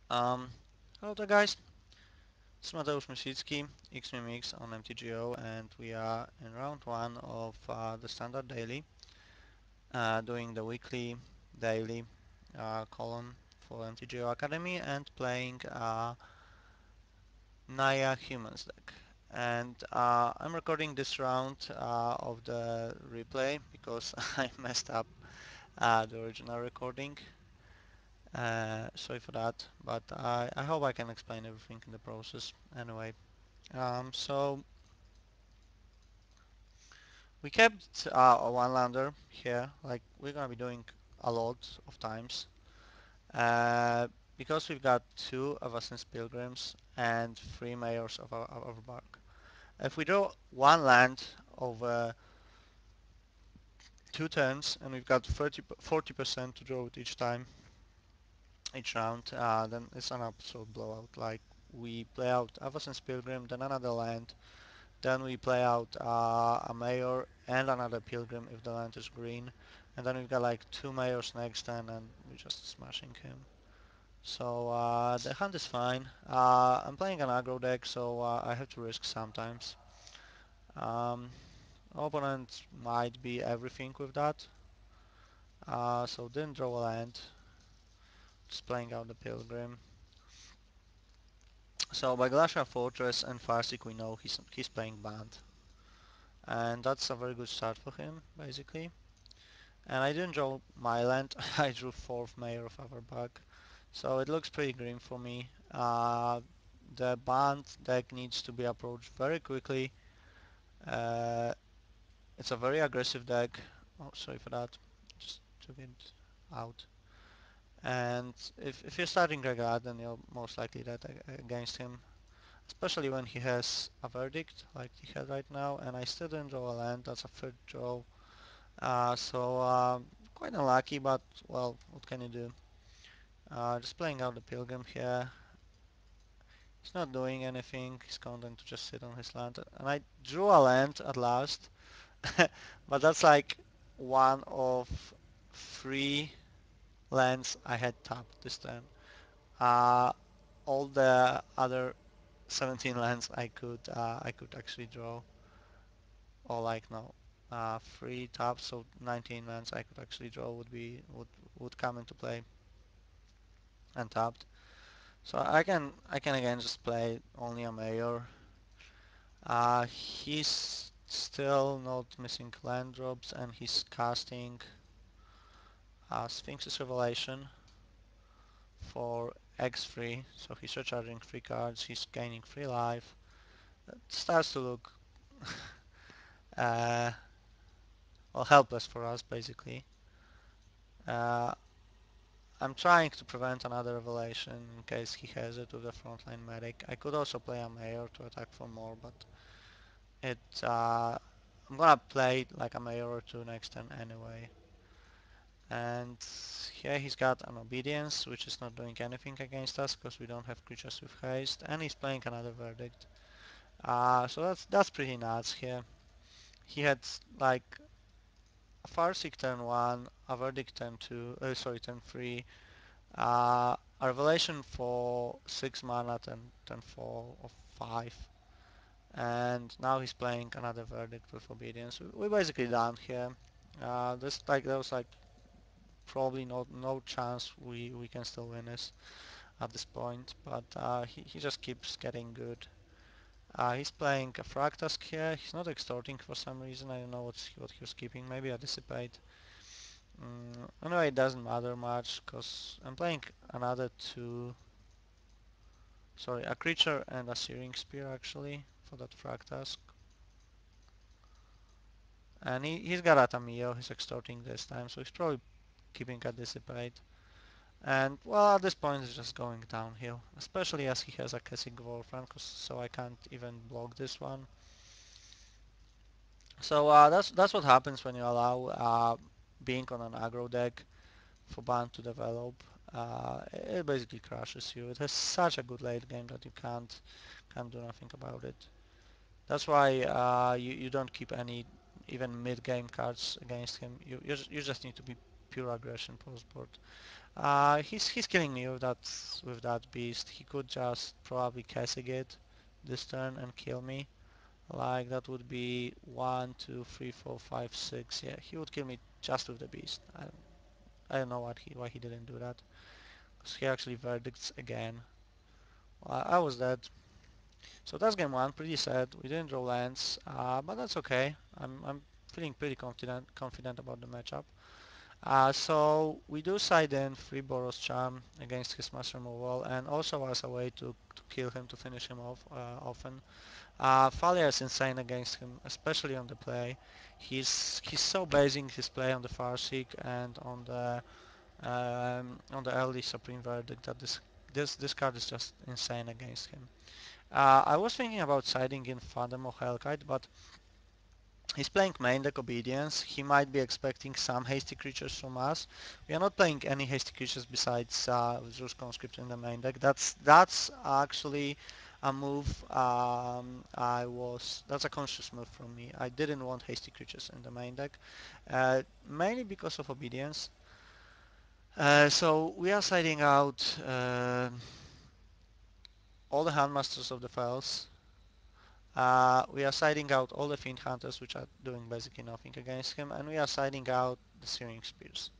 Um, Hello there guys, it's Mateusz Mysicki, MiM's on MTGO, and we are in round 1 of the standard daily, doing the weekly daily column for MTGO Academy and playing Naya Humans deck. And I'm recording this round of the replay because I messed up the original recording. Sorry for that, but I hope I can explain everything in the process anyway. So we kept a one lander here, like we're gonna be doing a lot of times, uh, because we've got two Avacyn's Pilgrims and three Mayors of our bark. If we draw one land over two turns and we've got 40% to draw it each time, each round, then it's an absolute blowout. Like we play out Avacyn's Pilgrim, then another land, then we play out a Mayor and another Pilgrim if the land is green. And then we've got like two Mayors next turn and we're just smashing him. So the hand is fine. I'm playing an aggro deck, so I have to risk sometimes. Um, Opponent might be everything with that. So didn't draw a land. Just playing out the Pilgrim. So by Glacial Fortress and Farsight we know he's playing Band. And that's a very good start for him, basically. And I didn't draw my land, I drew 4th Mayor of Averbach. So it looks pretty grim for me. The band deck needs to be approached very quickly. Uh, it's a very aggressive deck. Oh, sorry for that. Just took it out. And if you're starting Regard, then you're most likely dead against him. Especially when he has a verdict like he had right now. And I still didn't draw a land. That's a third draw. So quite unlucky, but well, what can you do? Just playing out the Pilgrim here. He's not doing anything. He's content to just sit on his land. And I drew a land at last, but that's like one of three lands I had tapped this turn. Uh, all the other 17 lands I could actually draw, or like no, three taps, so 19 lands I could actually draw would come into play untapped. So I can again just play only a Mayor. He's still not missing land drops and he's casting Sphinx's Revelation for X3. So he's recharging 3 cards, he's gaining 3 life. It starts to look uh, well helpless for us basically. Uh, I'm trying to prevent another Revelation in case he has it with the frontline medic. I could also play a Mayor to attack for more, but it I'm gonna play like a Mayor or two next turn anyway. And here he's got an Obedience, which is not doing anything against us because we don't have creatures with haste, and he's playing another Verdict. So that's pretty nuts here. He had like a Farsight turn 1, a Verdict turn 2, sorry, turn 3, a Revelation for 6 mana, turn 4 or 5, and now he's playing another Verdict with Obedience. We're basically done here. There was like probably no chance we can still win this at this point, but he just keeps getting good. He's playing a Fractask here. He's not extorting for some reason. I don't know what he was keeping. Maybe a Dissipate. Anyway, it doesn't matter much because I'm playing another two. Sorry, a creature and a Searing Spear actually for that Fractask. And he's got a Tamiyo. He's extorting this time, so he's probably keeping a Dissipate. And well, at this point it's just going downhill, especially as he has a Kessig Wolfram, so I can't even block this one. So that's what happens when you allow being on an aggro deck for ban to develop. It basically crushes you. It has such a good late game that you can't do nothing about it. That's why you don't keep any even mid game cards against him. You just need to be pure aggression post board. He's killing me with that beast. He could just probably Kassigate this turn and kill me. Like that would be 1, 2, 3, 4, 5, 6. Yeah, he would kill me just with the beast. I don't know why he didn't do that. Because he actually verdicts again. Well, I was dead. So that's game one. Pretty sad. We didn't draw lands, but that's okay. I'm feeling pretty confident about the matchup. So we do side in free Boros Charm against his Master Removal and also as a way to kill him, to finish him off often. Thalia is insane against him, especially on the play. He's so basing his play on the Farseek and on the early Supreme Verdict that this card is just insane against him. I was thinking about siding in Fathom or Hellkite, but he's playing main deck Obedience. He might be expecting some hasty creatures from us. We are not playing any hasty creatures besides Zeus Conscript in the main deck. That's actually a move. That's a conscious move from me. I didn't want hasty creatures in the main deck, mainly because of Obedience. So we are siding out all the Handmasters of the Fells. We are siding out all the Fiend Hunters, which are doing basically nothing against him, and we are siding out the Searing Spears.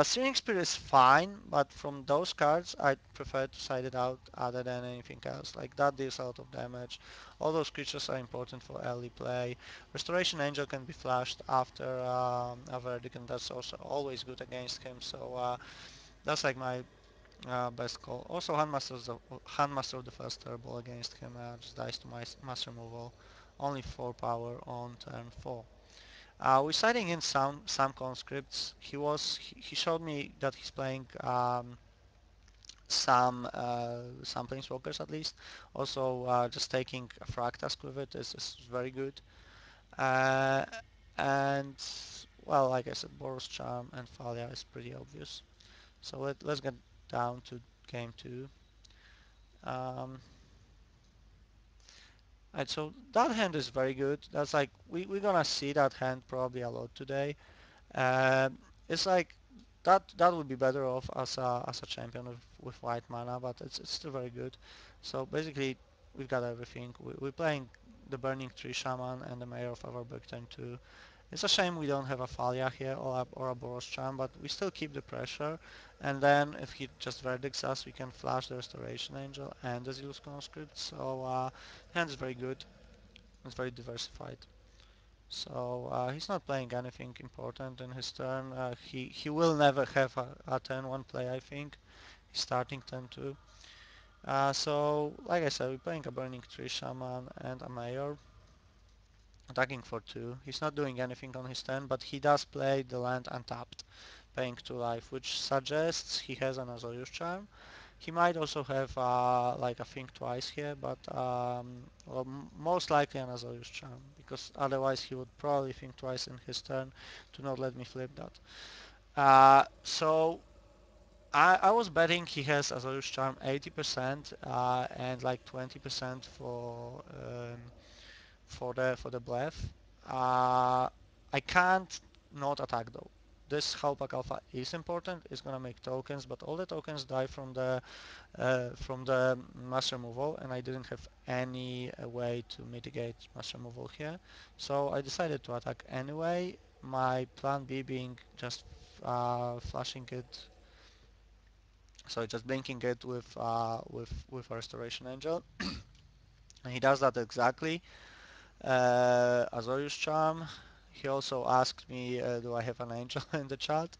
Searing Spear is fine, but from those cards, I prefer to side it out other than anything else. Like that deals a lot of damage. All those creatures are important for early play. Restoration Angel can be flashed after a verdict, and that's also always good against him. So that's like my best call. Also, Handmaster of the first turbo against him just dies to my Master Removal. Only 4 power on turn 4. We're citing in some conscripts. He showed me that he's playing some planeswalkers at least. Also, just taking a Fractask with it is very good. Uh, and well, like I said, Boros Charm and Thalia is pretty obvious. So let's get down to game two. Um, and so that hand is very good. That's like we're gonna see that hand probably a lot today. It's like that would be better off as a champion with white mana, but it's still very good. So basically, we've got everything. We're playing the Burning Tree Shaman and the Mayor of Everberg turn 2. It's a shame we don't have a Thalia here or a Boros Charm, but we still keep the pressure. And then if he just verdicts us, we can flash the Restoration Angel and the Zeus Conscript. So hand is very good. It's very diversified. So he's not playing anything important in his turn. He will never have a turn 1 play, I think. He's starting turn 2. So like I said, we're playing a Burning Tree Shaman and a Mayor. Attacking for 2. He's not doing anything on his turn, but he does play the land untapped, paying 2 life, which suggests he has an Azorius Charm. He might also have like a Think Twice here, but well, most likely an Azorius Charm, because otherwise he would probably think twice in his turn to not let me flip that. So I was betting he has Azorius Charm 80% and like 20% for the bluff. I can't not attack though. This Halpak Alpha is important. It's gonna make tokens, but all the tokens die from the mass removal, and I didn't have any way to mitigate mass removal here. So I decided to attack anyway. My plan B being just flashing it, so just blinking it with a Restoration Angel, and he does that exactly. Azorius Charm. He also asked me, do I have an angel in the chat,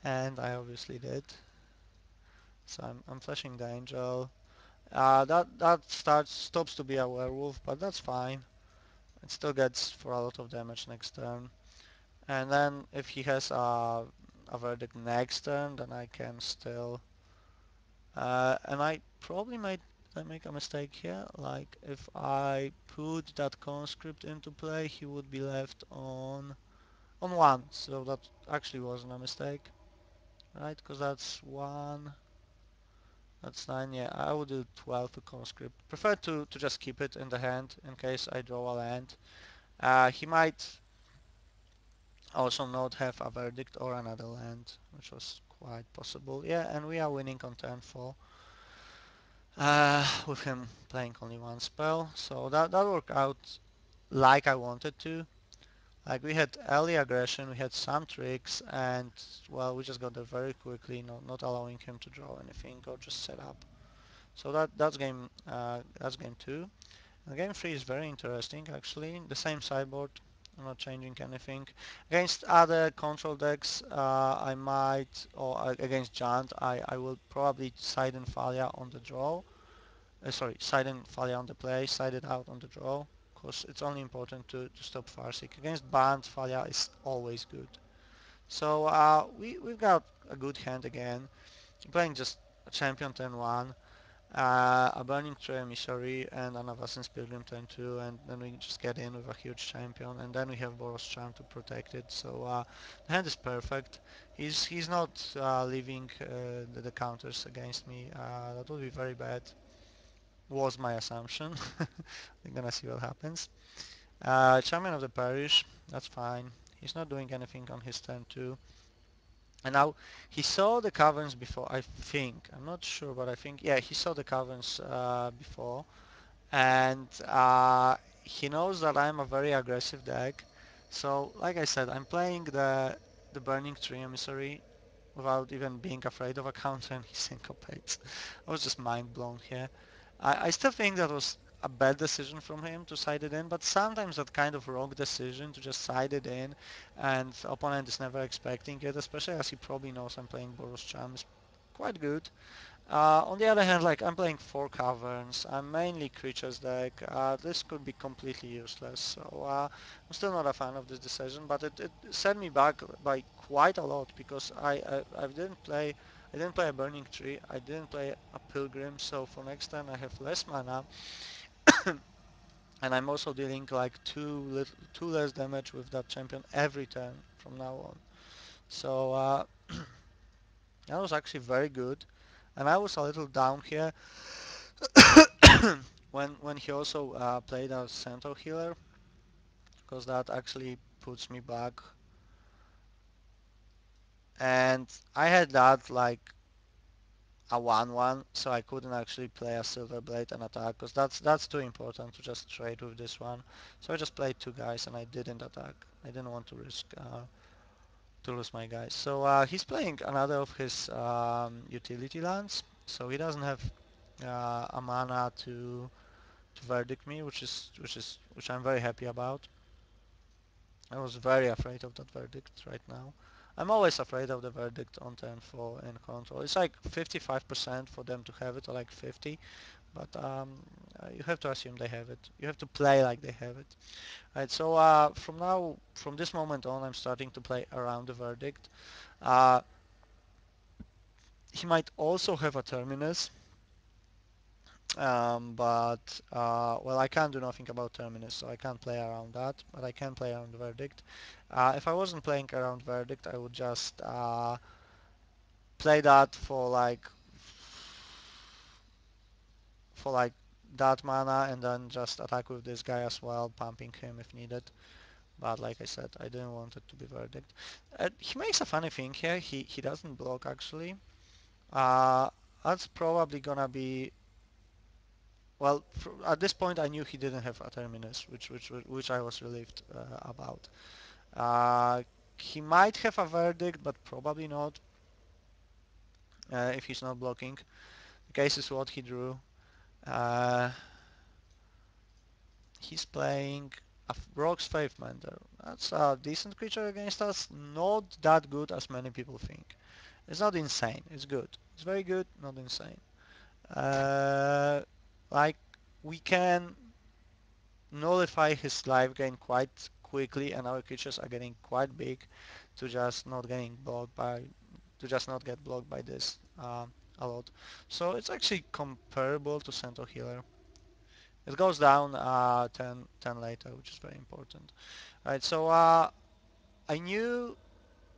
and I obviously did. So I'm flashing the angel. That stops to be a werewolf, but that's fine. It still gets for a lot of damage next turn. And then if he has a verdict next turn, then I can still. And I probably might make a mistake here. Like if I put that conscript into play, he would be left on 1. So that actually wasn't a mistake, right? Because that's 1. That's 9, yeah, I would do 12 to conscript. Prefer to just keep it in the hand in case I draw a land. He might Also not have a verdict or another land, which was quite possible. Yeah, and we are winning on turn 4 with him playing only one spell. So that worked out like I wanted to. Like we had early aggression, we had some tricks, and well, we just got there very quickly, not allowing him to draw anything or just set up. So that's game 2. And game 3 is very interesting actually. The same sideboard, I'm not changing anything. Against other control decks, I might, or against Giant, I will probably side and Thalia on the draw. Sorry, side and Thalia on the play, side it out on the draw, because it's only important to stop Farsight. Against Band, Thalia is always good. So we've got a good hand again. Playing just a champion turn 1, a Burning Tree Emissary and an Avacyn's Pilgrim turn 2, and then we just get in with a huge champion, and then we have Boros Charm to protect it. So the hand is perfect. He's not leaving the counters against me. That would be very bad. Was my assumption. We're gonna see what happens. Champion of the Parish, that's fine. He's not doing anything on his turn 2. And now he saw the caverns before, I think. I'm not sure, but I think, yeah, he saw the caverns before. And he knows that I'm a very aggressive deck. So, like I said, I'm playing the Burning Tree Emissary without even being afraid of a counter, and he syncopates. I was just mind blown here. I still think that was a bad decision from him to side it in, but sometimes that kind of wrong decision to just side it in and the opponent is never expecting it, especially as he probably knows I'm playing Boros Charm, is quite good. On the other hand, like I'm playing 4 caverns, I'm mainly creatures deck, this could be completely useless, so I'm still not a fan of this decision, but it set me back by quite a lot because I didn't play a Burning Tree, I didn't play a Pilgrim, so for next turn I have less mana, and I'm also dealing like two less damage with that champion every turn from now on. So that was actually very good, and I was a little down here when he also played as Centaur healer, because that actually puts me back. And I had that like a 1-1, so I couldn't actually play a Silver Blade and attack, because that's too important to just trade with this one. So I just played 2 guys and I didn't attack. I didn't want to risk to lose my guys. So he's playing another of his utility lands, so he doesn't have a mana to verdict me, which I'm very happy about. I was very afraid of that verdict right now. I'm always afraid of the verdict on turn 4 in control. It's like 55% for them to have it, or like 50, but you have to assume they have it. You have to play like they have it. Right, so from this moment on, I'm starting to play around the verdict. Uh, he might also have a terminus, but well, I can't do nothing about terminus, so I can't play around that, but I can play around verdict. If I wasn't playing around verdict, I would just play that for like that mana and then just attack with this guy as well, pumping him if needed. But like I said, I didn't want it to be verdict. He makes a funny thing here. He doesn't block actually. Uh, that's probably gonna be, well, at this point I knew he didn't have a terminus, which I was relieved about. Uh, he might have a verdict, but probably not if he's not blocking. The case is what he drew. Uh, he's playing a Rock's Faith Mender. That's a decent creature against us. Not that good as many people think. It's not insane. It's good. It's very good, not insane. Uh, like we can nullify his life gain quite quickly, and our creatures are getting quite big to just not getting blocked by to just not get blocked by this a lot. So it's actually comparable to Centaur Healer. It goes down 10 later, which is very important. Right, so I knew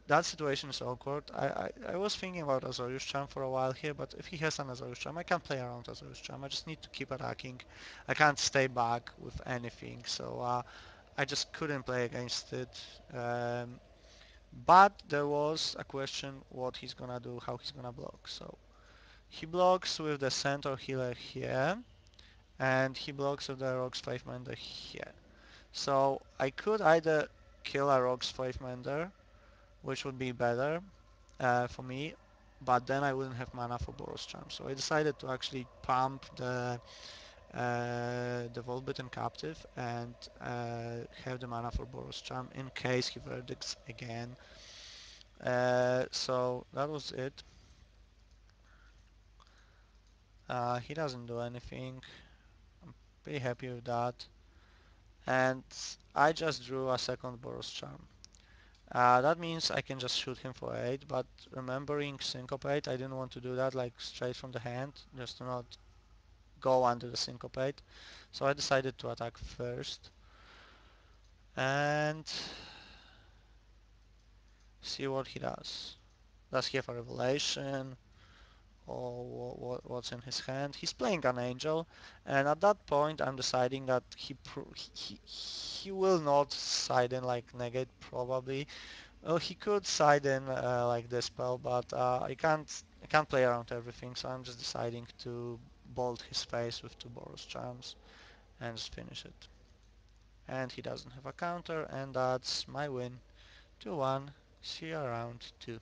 that situation is awkward. I was thinking about Azorius Charm for a while here, but if he has an Azorius Charm, I can't play around Azorius Charm. I just need to keep attacking. I can't stay back with anything, so I just couldn't play against it. But there was a question what he's gonna do, how he's gonna block. So he blocks with the centaur healer here, and he blocks with the rocks 5 mender here. So I could either kill a rocks 5 mender, which would be better for me, but then I wouldn't have mana for Boros Charm. So I decided to actually pump the Volbitten Captive and have the mana for Boros Charm in case he verdicts again. So that was it. He doesn't do anything. I'm pretty happy with that. And I just drew a second Boros Charm. That means I can just shoot him for 8, but remembering Syncopate, I didn't want to do that like straight from the hand, just to not go under the Syncopate. So I decided to attack first and see what he does. Does he have a Revelation? Or what's in his hand? He's playing an Angel, and at that point I'm deciding that he will not side in like Negate probably. Well, he could side in like this spell, but I can't play around everything, so I'm just deciding to bolt his face with 2 Boros Charms and just finish it. And he doesn't have a counter, and that's my win. 2-1. See you around 2.